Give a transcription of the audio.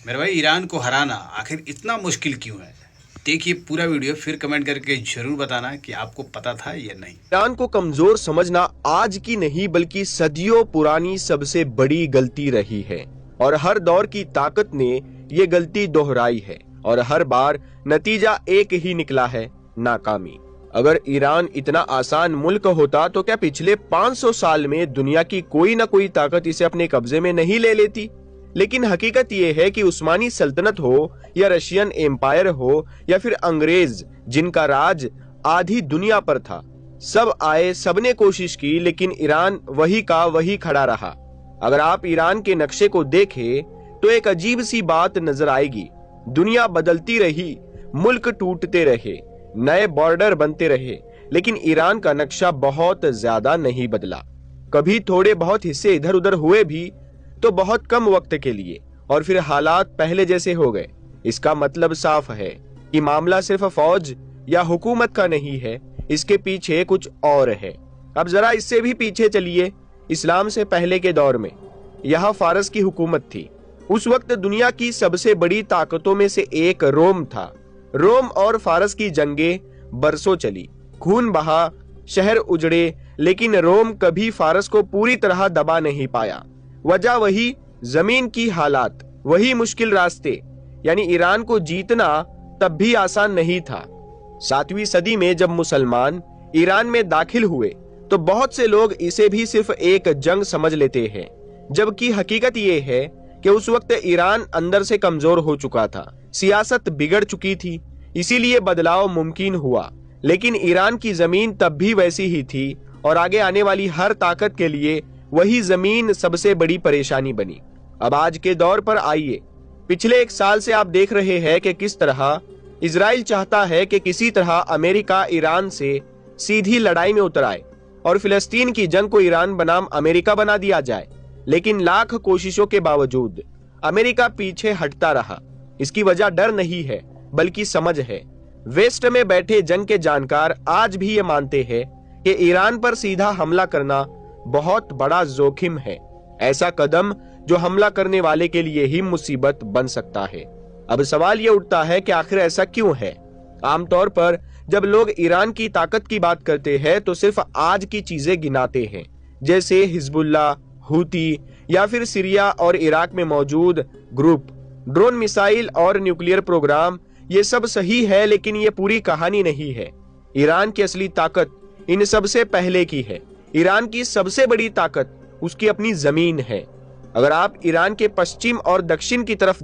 मेरे भाई, ईरान को हराना आखिर इतना मुश्किल क्यों है? देखिए पूरा वीडियो, फिर कमेंट करके जरूर बताना कि आपको पता था या नहीं। ईरान को कमजोर समझना आज की नहीं बल्कि सदियों पुरानी सबसे बड़ी गलती रही है और हर दौर की ताकत ने ये गलती दोहराई है और हर बार नतीजा एक ही निकला है, नाकामी। अगर ईरान इतना आसान मुल्क होता तो क्या पिछले 500 साल में दुनिया की कोई ना कोई ताकत इसे अपने कब्जे में नहीं ले लेती? लेकिन हकीकत यह है कि उस्मानी सल्तनत हो या रशियन एम्पायर हो या फिर अंग्रेज जिनका राज आधी दुनिया पर था, सब आए, सबने कोशिश की, लेकिन ईरान वही का वही खड़ा रहा। अगर आप ईरान के नक्शे को देखें तो एक अजीब सी बात नजर आएगी। दुनिया बदलती रही, मुल्क टूटते रहे, नए बॉर्डर बनते रहे, लेकिन ईरान का नक्शा बहुत ज्यादा नहीं बदला। कभी थोड़े बहुत हिस्से इधर उधर हुए भी तो बहुत कम वक्त के लिए, और फिर हालात पहले जैसे हो गए। इसका मतलब साफ है कि मामला सिर्फ फौज या हुकूमत का नहीं है, इसके पीछे कुछ और है। अब जरा इससे भी पीछे चलिए। इस्लाम से पहले के दौर में यहाँ फारस की हुकूमत थी। उस वक्त दुनिया की सबसे बड़ी ताकतों में से एक रोम था। रोम और फारस की जंगें बरसों चली, खून बहा, शहर उजड़े, लेकिन रोम कभी फारस को पूरी तरह दबा नहीं पाया। वजह वही जमीन की हालात, वही मुश्किल रास्ते। यानी ईरान को जीतना तब भी आसान नहीं था। 7वीं सदी में जब मुसलमान ईरान में दाखिल हुए तो बहुत से लोग इसे भी सिर्फ एक जंग समझ लेते हैं, जबकि हकीकत यह है कि उस वक्त ईरान अंदर से कमजोर हो चुका था, सियासत बिगड़ चुकी थी, इसीलिए बदलाव मुमकिन हुआ। लेकिन ईरान की जमीन तब भी वैसी ही थी और आगे आने वाली हर ताकत के लिए वही जमीन सबसे बड़ी परेशानी बनी। अब आज के दौर पर आइए। पिछले 1 साल से आप देख रहे हैं कि किस तरह इजराइल चाहता है कि किसी तरह अमेरिका ईरान से सीधी लड़ाई में उतर आए और फिलिस्तीन की जंग को ईरान बनाम अमेरिका बना दिया जाए। लेकिन लाख कोशिशों के बावजूद अमेरिका पीछे हटता रहा। इसकी वजह डर नहीं है बल्कि समझ है। वेस्ट में बैठे जंग के जानकार आज भी ये मानते हैं कि ईरान पर सीधा हमला करना बहुत बड़ा जोखिम है, ऐसा कदम जो हमला करने वाले के लिए ही मुसीबत बन सकता है। अब सवाल यह उठता है कि आखिर ऐसा क्यों है? आमतौर पर जब लोग ईरान की ताकत की बात करते हैं तो सिर्फ आज की चीजें गिनाते हैं, जैसे हिजबुल्ला, हूती या फिर सीरिया और इराक में मौजूद ग्रुप, ड्रोन, मिसाइल और न्यूक्लियर प्रोग्राम। ये सब सही है, लेकिन ये पूरी कहानी नहीं है। ईरान की असली ताकत इन सबसे पहले की है। ईरान की सबसे बड़ी ताकत उसकी अपनी जमीन है। अगर आप ईरान के पश्चिम और दक्षिण की तरफ